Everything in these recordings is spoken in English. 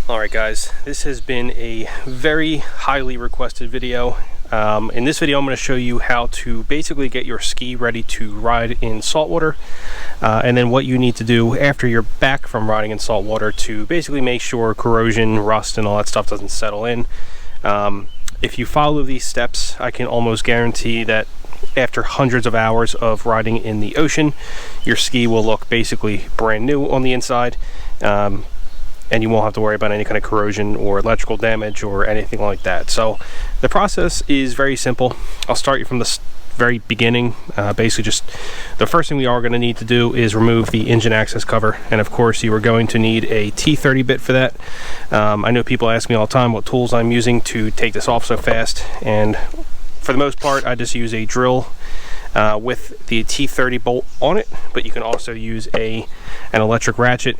Alright guys, this has been a very highly requested video. In this video I'm going to show you how to basically get your ski ready to ride in saltwater, and then what you need to do after you're back from riding in saltwater to basically make sure corrosion, rust, and all that stuff doesn't settle in. If you follow these steps, I can almost guarantee that after hundreds of hours of riding in the ocean, your ski will look basically brand new on the inside. And you won't have to worry about any kind of corrosion or electrical damage or anything like that. So the process is very simple. I'll start you from the very beginning. Basically just the first thing we are going to need to do is remove the engine access cover, and of course you are going to need a T30 bit for that. I know people ask me all the time what tools I'm using to take this off so fast, and for the most part I just use a drill with the T30 bolt on it, but you can also use an electric ratchet,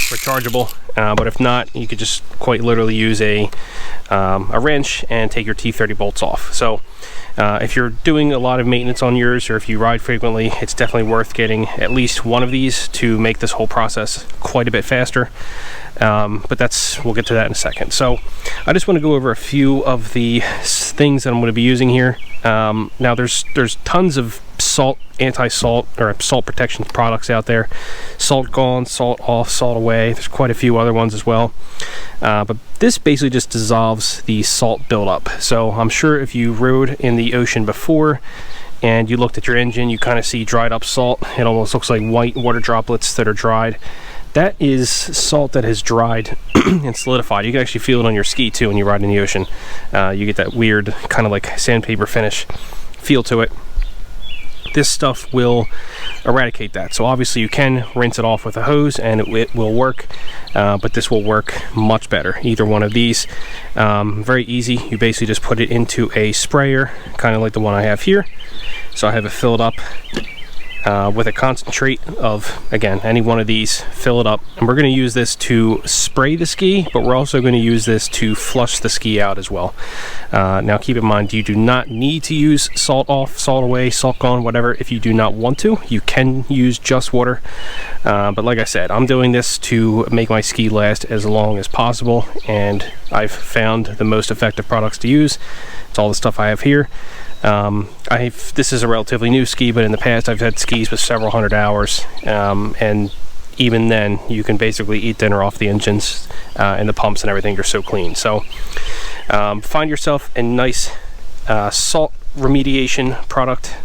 rechargeable, but if not, you could just quite literally use a wrench and take your T30 bolts off. So if you're doing a lot of maintenance on yours, or if you ride frequently, it's definitely worth getting at least one of these to make this whole process quite a bit faster. But we'll get to that in a second. So I just want to go over a few of the things that I'm going to be using here. Now there's tons of anti-salt or salt protection products out there. Salt Gone, Salt Off, Salt Away. There's quite a few other ones as well. But this basically just dissolves the salt buildup. So I'm sure if you rode in the ocean before and you looked at your engine, you kind of see dried up salt. It almost looks like white water droplets that are dried. That is salt that has dried and solidified. You can actually feel it on your ski too when you ride in the ocean. You get that weird kind of like sandpaper finish feel to it. This stuff will eradicate that. So obviously you can rinse it off with a hose and it will work, but this will work much better. Either one of these, very easy. You basically just put it into a sprayer, kind of like the one I have here. So I have it filled up with a concentrate of, again, any one of these. Fill it up, and we're going to use this to spray the ski, but we're also going to use this to flush the ski out as well. Now keep in mind, you do not need to use Salt Off, Salt Away, Salt Gone, whatever. If you do not want to, you can use just water, but like I said, I'm doing this to make my ski last as long as possible, and I've found the most effective products to use. It's all the stuff I have here. This is a relatively new ski, but in the past I've had skis with several hundred hours, and even then you can basically eat dinner off the engines and the pumps and everything. They're so clean. So find yourself a nice salt remediation product.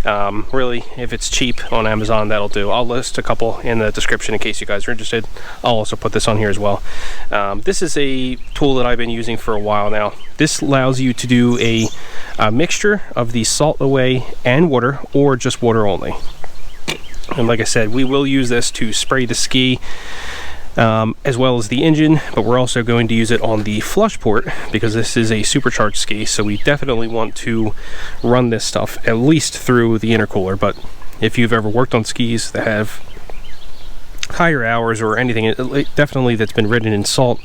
Really, if it's cheap on Amazon, that'll do. I'll list a couple in the description in case you guys are interested. I'll also put this on here as well. This is a tool that I've been using for a while now. This allows you to do a mixture of the Salt Away and water, or just water only. And like I said, we will use this to spray the ski as well as the engine, but we're also going to use it on the flush port because this is a supercharged ski, so we definitely want to run this stuff at least through the intercooler. But if you've ever worked on skis that have higher hours or anything definitely that's been ridden in salt,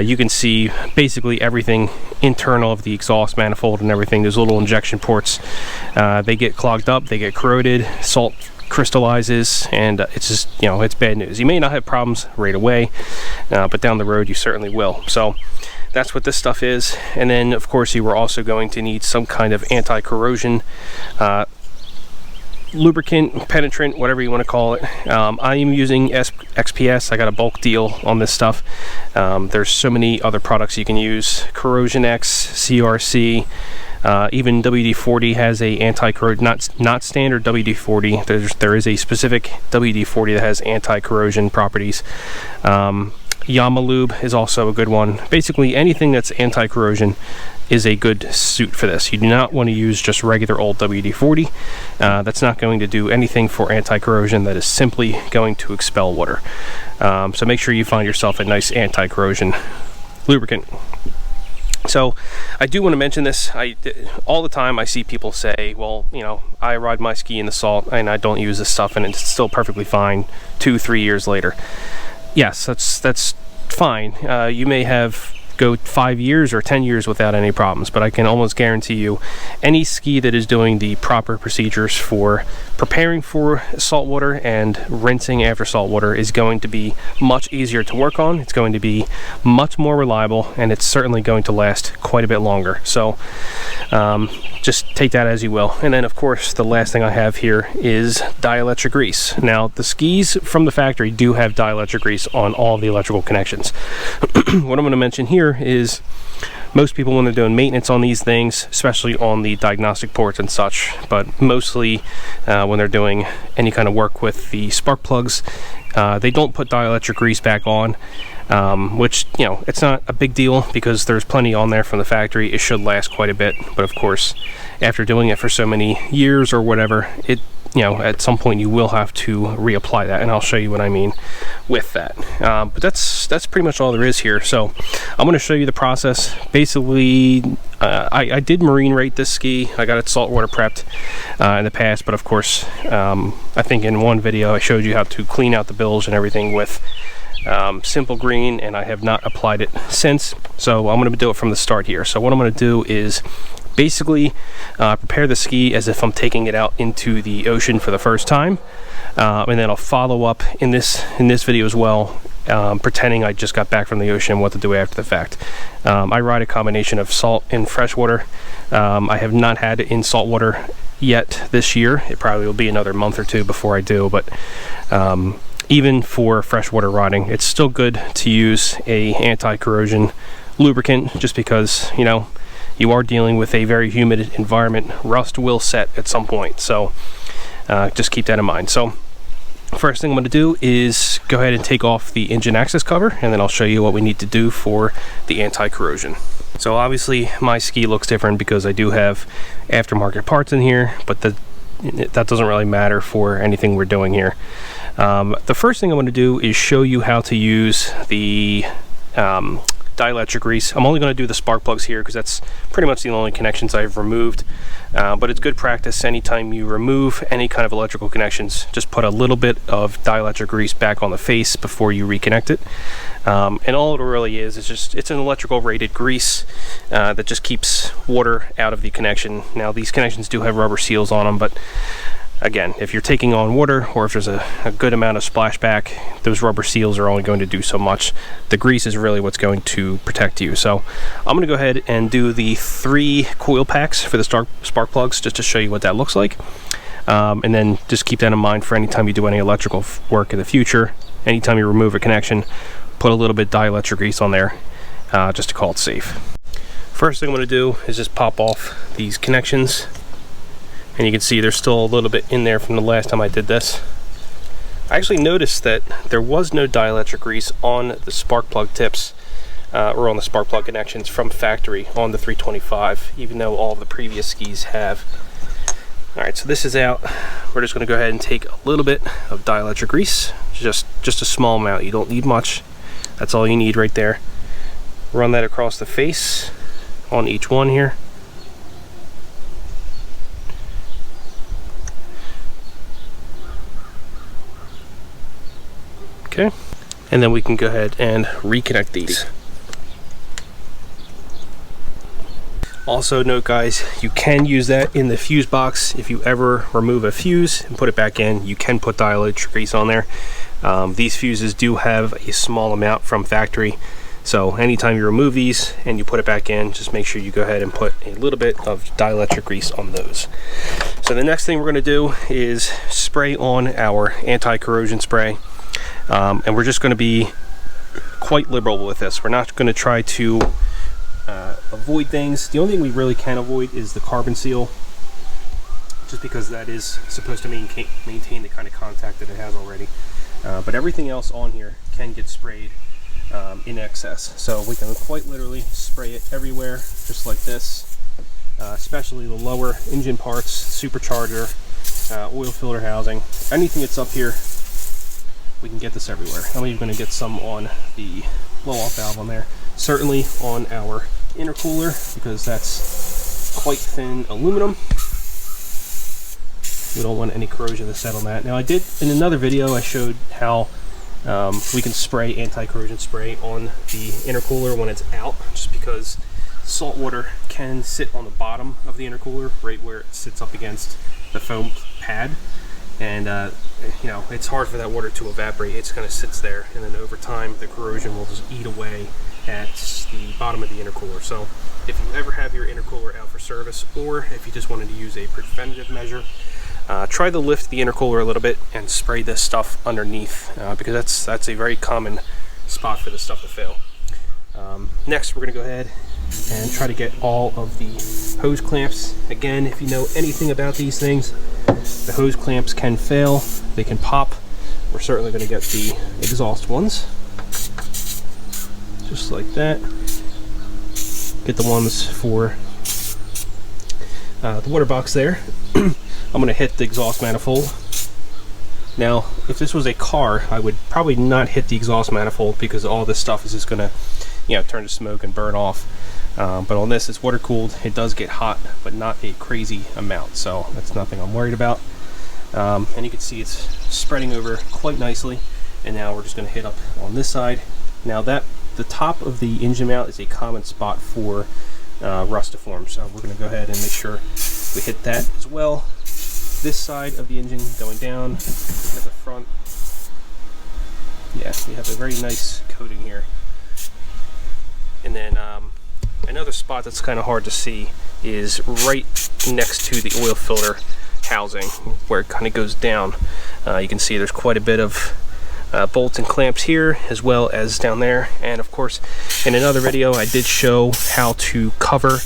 you can see basically everything internal of the exhaust manifold and everything. There's little injection ports, they get clogged up, they get corroded, salt crystallizes, and it's just, you know, it's bad news. You may not have problems right away, but down the road you certainly will. So that's what this stuff is. And then of course you are also going to need some kind of anti-corrosion lubricant, penetrant, whatever you want to call it. I am using XPS. I got a bulk deal on this stuff. There's so many other products you can use. Corrosion X, CRC, even WD-40 has a anti-corrosion, not standard WD-40. There is a specific WD-40 that has anti-corrosion properties. Yamalube is also a good one. Basically anything that's anti-corrosion is a good suit for this. You do not want to use just regular old WD-40. That's not going to do anything for anti-corrosion. That is simply going to expel water. So make sure you find yourself a nice anti-corrosion lubricant. So I do want to mention this. All the time I see people say, well, you know, I ride my ski in the salt and I don't use this stuff and it's still perfectly fine 2-3 years later. Yes, that's fine. You may have go 5 years or 10 years without any problems, but I can almost guarantee you any ski that is doing the proper procedures for preparing for saltwater and rinsing after saltwater is going to be much easier to work on. It's going to be much more reliable, and it's certainly going to last quite a bit longer. So just take that as you will. And then of course the last thing I have here is dielectric grease. Now the skis from the factory do have dielectric grease on all of the electrical connections. What I'm going to mention here is most people, when they're doing maintenance on these things, especially on the diagnostic ports and such, but mostly when they're doing any kind of work with the spark plugs, they don't put dielectric grease back on, which, you know, it's not a big deal because there's plenty on there from the factory. It should last quite a bit, but of course after doing it for so many years or whatever, it, you know, at some point you will have to reapply that, and I'll show you what I mean with that. But that's pretty much all there is here. So I'm going to show you the process. Basically, I did marine rate this ski. I got it saltwater prepped in the past, but of course, I think in one video I showed you how to clean out the bilge and everything with Simple Green, and I have not applied it since. So I'm going to do it from the start here. So what I'm going to do is basically prepare the ski as if I'm taking it out into the ocean for the first time, and then I'll follow up in this video as well, pretending I just got back from the ocean, what to do after the fact. I ride a combination of salt and freshwater. I have not had it in saltwater yet this year. It probably will be another month or two before I do, but even for freshwater riding, it's still good to use a anti-corrosion lubricant, just because, you know, you are dealing with a very humid environment. Rust will set at some point, so just keep that in mind. So first thing I'm going to do is go ahead and take off the engine access cover, and then I'll show you what we need to do for the anti-corrosion. So obviously my ski looks different because I do have aftermarket parts in here, but that doesn't really matter for anything we're doing here. The first thing I'm going to do is show you how to use the dielectric grease. I'm only going to do the spark plugs here because that's pretty much the only connections I've removed, but it's good practice anytime you remove any kind of electrical connections, just put a little bit of dielectric grease back on the face before you reconnect it. And all it really is just, it's an electrical rated grease that just keeps water out of the connection. Now these connections do have rubber seals on them, but again, if you're taking on water, or if there's a good amount of splashback, those rubber seals are only going to do so much. The grease is really what's going to protect you. So I'm going to go ahead and do the 3 coil packs for the spark plugs, just to show you what that looks like. And then just keep that in mind for any time you do any electrical work in the future. Anytime you remove a connection, put a little bit dielectric grease on there, just to call it safe. First thing I'm going to do is just pop off these connections. And you can see there's still a little bit in there from the last time I did this. I actually noticed that there was no dielectric grease on the spark plug tips, or on the spark plug connections from factory on the 325, even though all of the previous skis have. Alright, so this is out. We're just going to go ahead and take a little bit of dielectric grease, just a small amount. You don't need much. That's all you need right there. Run that across the face on each one here. Okay, and then we can go ahead and reconnect these. Also note, guys, you can use that in the fuse box. If you ever remove a fuse and put it back in, you can put dielectric grease on there. These fuses do have a small amount from factory, so anytime you remove these and you put it back in, just make sure you go ahead and put a little bit of dielectric grease on those. So the next thing we're going to do is spray on our anti-corrosion spray. And we're just going to be quite liberal with this. We're not going to try to avoid things. The only thing we really can avoid is the carbon seal, just because that is supposed to maintain the kind of contact that it has already. But everything else on here can get sprayed in excess. So we can quite literally spray it everywhere, just like this, especially the lower engine parts, supercharger, oil filter housing, anything that's up here. We can get this everywhere. I'm even going to get some on the blow-off valve on there. Certainly on our intercooler, because that's quite thin aluminum. We don't want any corrosion to set on that. Now I did, in another video, I showed how We can spray anti-corrosion spray on the intercooler when it's out, just because salt water can sit on the bottom of the intercooler, right where it sits up against the foam pad, and you know, it's hard for that water to evaporate. It kind of sits there, and then over time the corrosion will just eat away at the bottom of the intercooler. So if you ever have your intercooler out for service, or if you just wanted to use a preventative measure, try to lift the intercooler a little bit and spray this stuff underneath, because that's a very common spot for this stuff to fail. Next, we're going to go ahead and try to get all of the hose clamps. Again, if you know anything about these things, the hose clamps can fail, they can pop. We're certainly going to get the exhaust ones, just like that. Get the ones for the water box there. I'm going to hit the exhaust manifold. Now, if this was a car, I would probably not hit the exhaust manifold, because all this stuff is just going to, you know, turn to smoke and burn off. But on this, it's water cooled. It does get hot, but not a crazy amount, so that's nothing I'm worried about. And you can see it's spreading over quite nicely. And now we're just going to hit up on this side. Now that the top of the engine mount is a common spot for rust to form, so we're going to go ahead and make sure we hit that as well. This side of the engine going down at the front. Yeah, we have a very nice coating here. And then another spot that's kind of hard to see is right next to the oil filter housing, where it kind of goes down. You can see there's quite a bit of bolts and clamps here, as well as down there. And of course, in another video I did show how to cover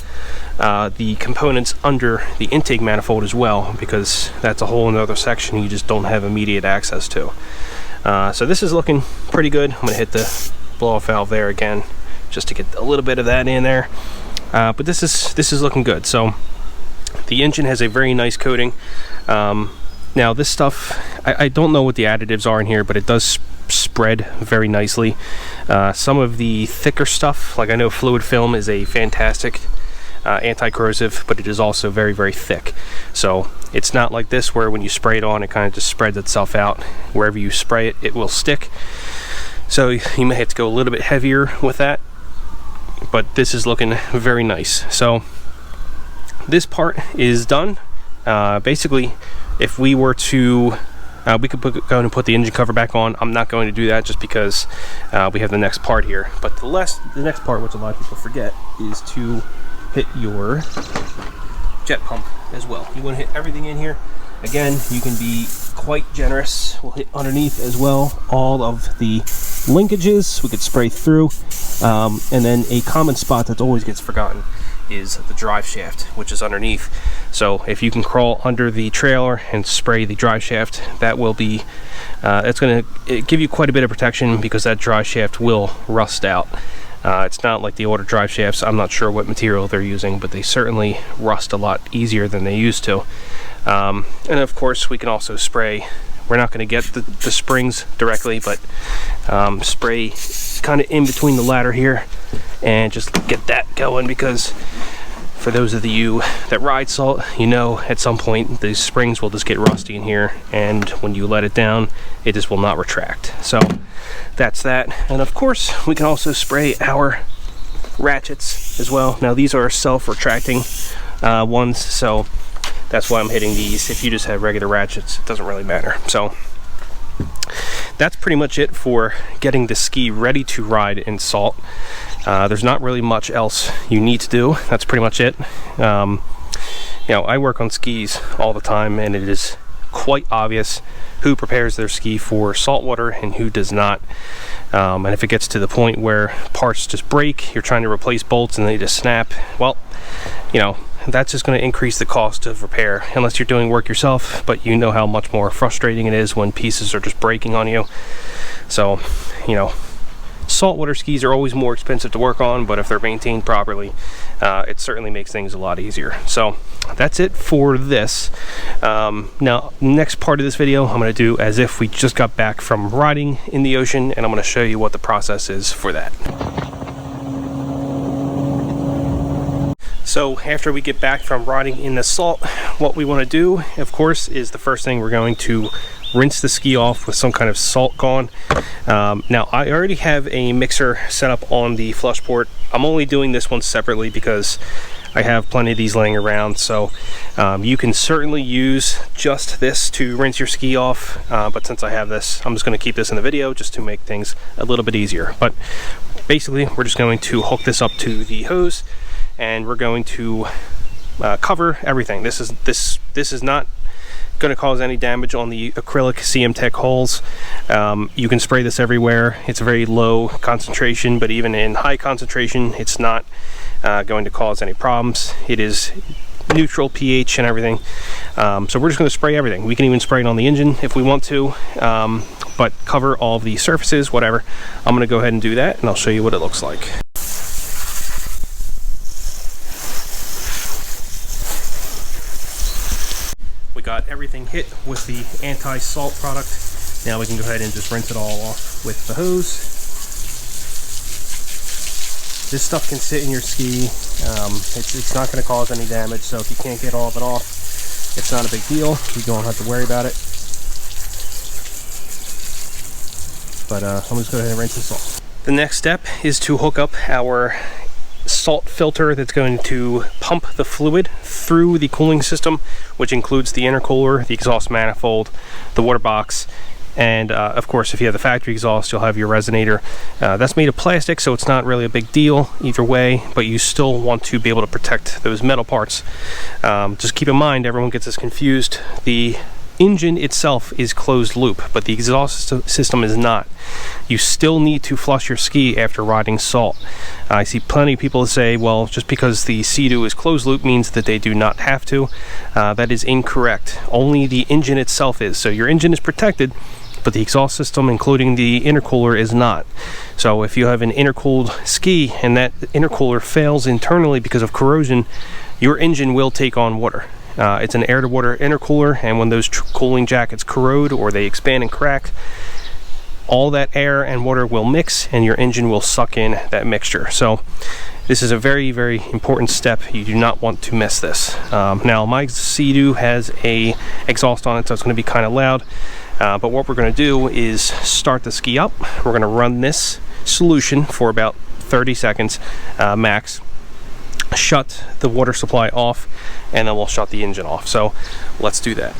the components under the intake manifold as well, because that's a whole another section you just don't have immediate access to. So this is looking pretty good. I'm going to hit the blow-off valve there again, just to get a little bit of that in there. But this is looking good. So the engine has a very nice coating. Now this stuff, I don't know what the additives are in here, but it does spread very nicely. Some of the thicker stuff, like I know fluid film is a fantastic anti-corrosive, but it is also very, very thick. So it's not like this where when you spray it on, it kind of just spreads itself out. Wherever you spray it, it will stick. So you may have to go a little bit heavier with that, but this is looking very nice. So this part is done. Basically, if we were to we could go ahead and put the engine cover back on. I'm not going to do that just because we have the next part here. But the next part, which a lot of people forget, is to hit your jet pump as well. You want to hit everything in here. Again, you can be quite generous. We'll hit underneath as well, all of the linkages we could spray through. And then a common spot that always gets forgotten is the drive shaft, which is underneath. So if you can crawl under the trailer and spray the drive shaft, that will be it's going to give you quite a bit of protection, because that drive shaft will rust out. It's not like the older drive shafts. I'm not sure what material they're using, but they certainly rust a lot easier than they used to. And of course, we can also spray. We're not going to get the springs directly, but spray kind of in between the ladder here and just get that going, because for those of you that ride salt, you know at some point the springs will just get rusty in here, and when you let it down, it just will not retract. So that's that. And of course, we can also spray our ratchets as well. Now these are self-retracting ones, so that's why I'm hitting these. If you just have regular ratchets, it doesn't really matter. So that's pretty much it for getting the ski ready to ride in salt. There's not really much else you need to do. That's pretty much it. You know, I work on skis all the time, and it is quite obvious who prepares their ski for saltwater and who does not. And if it gets to the point where parts just break, you're trying to replace bolts and they just snap, well, you know, that's just going to increase the cost of repair, unless you're doing work yourself. But you know how much more frustrating it is when pieces are just breaking on you. So, you know, saltwater skis are always more expensive to work on, but if they're maintained properly, it certainly makes things a lot easier. So that's it for this. Now, next part of this video, I'm going to do as if we just got back from riding in the ocean, and I'm going to show you what the process is for that. So after we get back from riding in the salt, what we want to do, of course, is the first thing we're going to rinse the ski off with some kind of salt gone. Now I already have a mixer set up on the flush port. I'm only doing this one separately because I have plenty of these laying around, so you can certainly use just this to rinse your ski off, but since I have this, I'm just going to keep this in the video just to make things a little bit easier. But basically we're just going to hook this up to the hose, and we're going to cover everything. This is not going to cause any damage on the acrylic CM Tech holes. You can spray this everywhere. It's a very low concentration, but even in high concentration, it's not going to cause any problems. It is neutral pH and everything. So we're just going to spray everything. We can even spray it on the engine if we want to, but cover all of the surfaces, whatever. I'm going to go ahead and do that, and I'll show you what it looks like. We got everything hit with the anti-salt product. Now we can go ahead and just rinse it all off with the hose. This stuff can sit in your ski. It's not going to cause any damage, so if you can't get all of it off, it's not a big deal. You don't have to worry about it. But I'm just going to go ahead and rinse this off. The next step is to hook up our salt filter that's going to pump the fluid through the cooling system, which includes the intercooler, the exhaust manifold, the water box, and of course if you have the factory exhaust, you'll have your resonator. That's made of plastic, so it's not really a big deal either way, but you still want to be able to protect those metal parts. Just keep in mind, everyone gets this confused. The engine itself is closed loop, but the exhaust system is not. You still need to flush your ski after riding salt. I see plenty of people say, well, just because the SeaDoo is closed loop means that they do not have to. That is incorrect. Only the engine itself is. So your engine is protected, but the exhaust system, including the intercooler, is not. So if you have an intercooled ski and that intercooler fails internally because of corrosion, your engine will take on water. It's an air-to-water intercooler, and when those cooling jackets corrode or they expand and crack, all that air and water will mix and your engine will suck in that mixture. So this is a very, very important step. You do not want to miss this. Now my SeaDoo has a exhaust on it, so it's going to be kind of loud, but what we're going to do is start the ski up. We're going to run this solution for about 30 seconds max, shut the water supply off, and then we'll shut the engine off. So let's do that.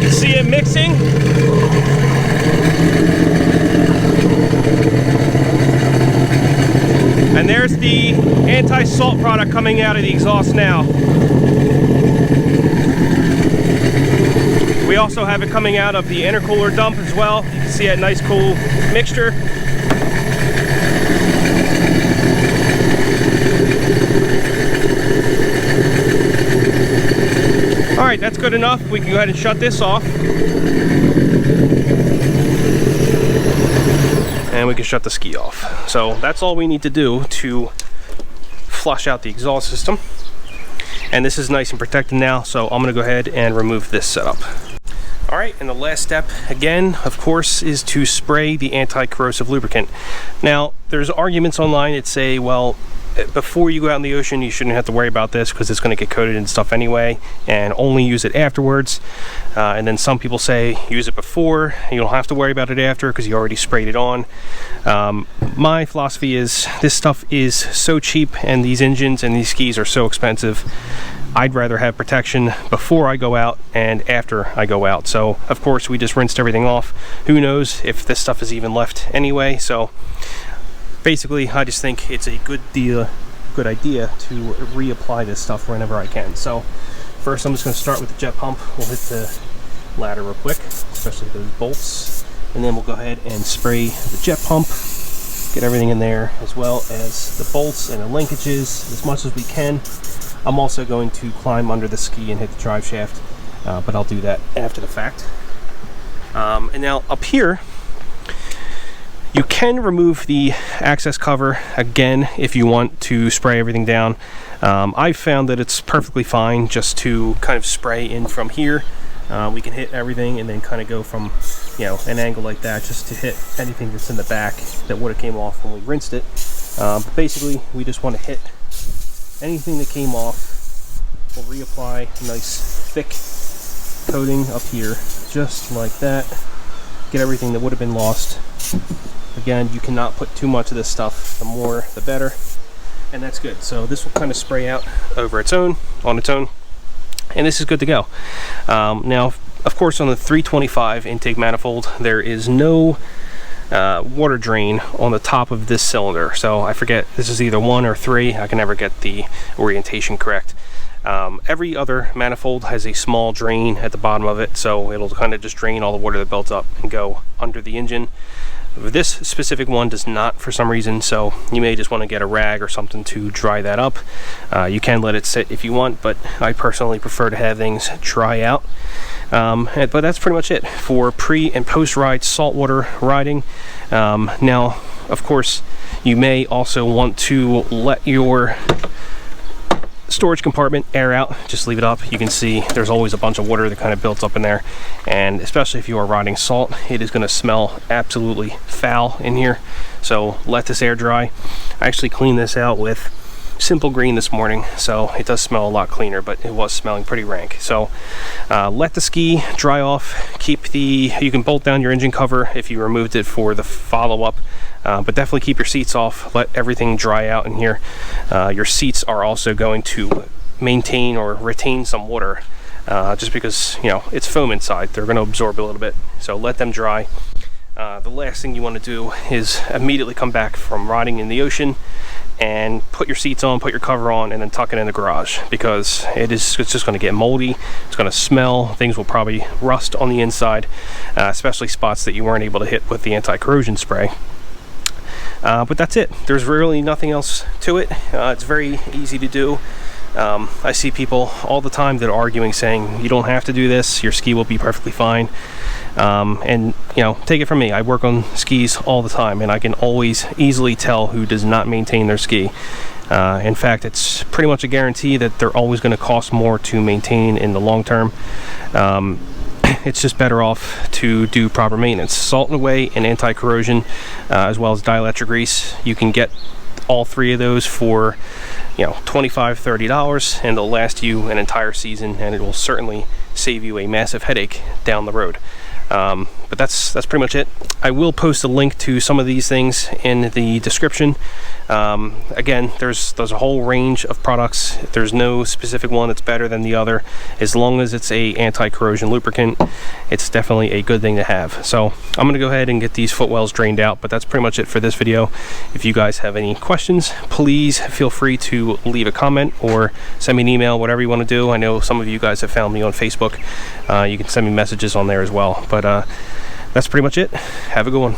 You see it mixing? And there's the anti-salt product coming out of the exhaust now. We also have it coming out of the intercooler dump as well. You can see a nice cool mixture. All right, that's good enough. We can go ahead and shut this off. And we can shut the ski off. So that's all we need to do to flush out the exhaust system. And this is nice and protected now, so I'm gonna go ahead and remove this setup. All right, and the last step, again, of course, is to spray the anti-corrosive lubricant. Now, there's arguments online that say, well, before you go out in the ocean, you shouldn't have to worry about this because it's going to get coated and stuff anyway, and only use it afterwards. And then some people say use it before, you don't have to worry about it after because you already sprayed it on. My philosophy is this stuff is so cheap, and these engines and these skis are so expensive. I'd rather have protection before I go out and after I go out. So of course we just rinsed everything off. Who knows if this stuff is even left anyway. So basically I just think it's a good idea to reapply this stuff whenever I can. So first I'm just going to start with the jet pump. We'll hit the ladder real quick, especially those bolts, and then we'll go ahead and spray the jet pump, get everything in there as well as the bolts and the linkages as much as we can. I'm also going to climb under the ski and hit the drive shaft, but I'll do that after the fact. And now up here, you can remove the access cover again if you want to spray everything down. I've found that it's perfectly fine just to kind of spray in from here. We can hit everything and then kind of go from, you know, an angle like that just to hit anything that's in the back that would have came off when we rinsed it. But basically, we just want to hit anything that came off. We'll reapply a nice thick coating up here, just like that. Get everything that would have been lost. Again, you cannot put too much of this stuff. The more, the better. And that's good. So this will kind of spray out over its own, on its own. And this is good to go. Now, of course, on the 325 intake manifold, there is no water drain on the top of this cylinder. So I forget, this is either 1 or 3. I can never get the orientation correct. Every other manifold has a small drain at the bottom of it, so it'll kind of just drain all the water that built up and go under the engine. This specific one does not for some reason, so you may just want to get a rag or something to dry that up. You can let it sit if you want, but I personally prefer to have things dry out. But that's pretty much it for pre and post ride saltwater riding. Now, of course, you may also want to let your storage compartment air out. Just leave it up. You can see there's always a bunch of water that kind of built up in there, and especially if you are riding salt, it is going to smell absolutely foul in here. So let this air dry. I actually cleaned this out with Simple Green this morning, so it does smell a lot cleaner, but it was smelling pretty rank. So let the ski dry off. You can bolt down your engine cover if you removed it for the follow-up, but definitely keep your seats off. Let everything dry out in here. Your seats are also going to maintain or retain some water, just because, you know, it's foam inside. They're going to absorb a little bit, so let them dry. The last thing you want to do is immediately come back from riding in the ocean and put your seats on, put your cover on, and then tuck it in the garage, because it's just going to get moldy. It's going to smell. Things will probably rust on the inside, especially spots that you weren't able to hit with the anti-corrosion spray. But that's it. There's really nothing else to it. It's very easy to do. I see people all the time that are arguing, saying you don't have to do this, your ski will be perfectly fine. And you know, take it from me, I work on skis all the time, and I can always easily tell who does not maintain their ski. In fact, it's pretty much a guarantee that they're always going to cost more to maintain in the long term. It's just better off to do proper maintenance. Salt and away and anti-corrosion, as well as dielectric grease. You can get all three of those for, you know, $25–30, and they'll last you an entire season, and it will certainly save you a massive headache down the road. But that's pretty much it. I will post a link to some of these things in the description. Again, there's a whole range of products. There's no specific one that's better than the other. As long as it's a anti-corrosion lubricant, it's definitely a good thing to have. So I'm gonna go ahead and get these footwells drained out, but that's pretty much it for this video. If you guys have any questions, please feel free to leave a comment or send me an email, whatever you want to do. I know some of you guys have found me on Facebook. You can send me messages on there as well. But that's pretty much it. Have a good one.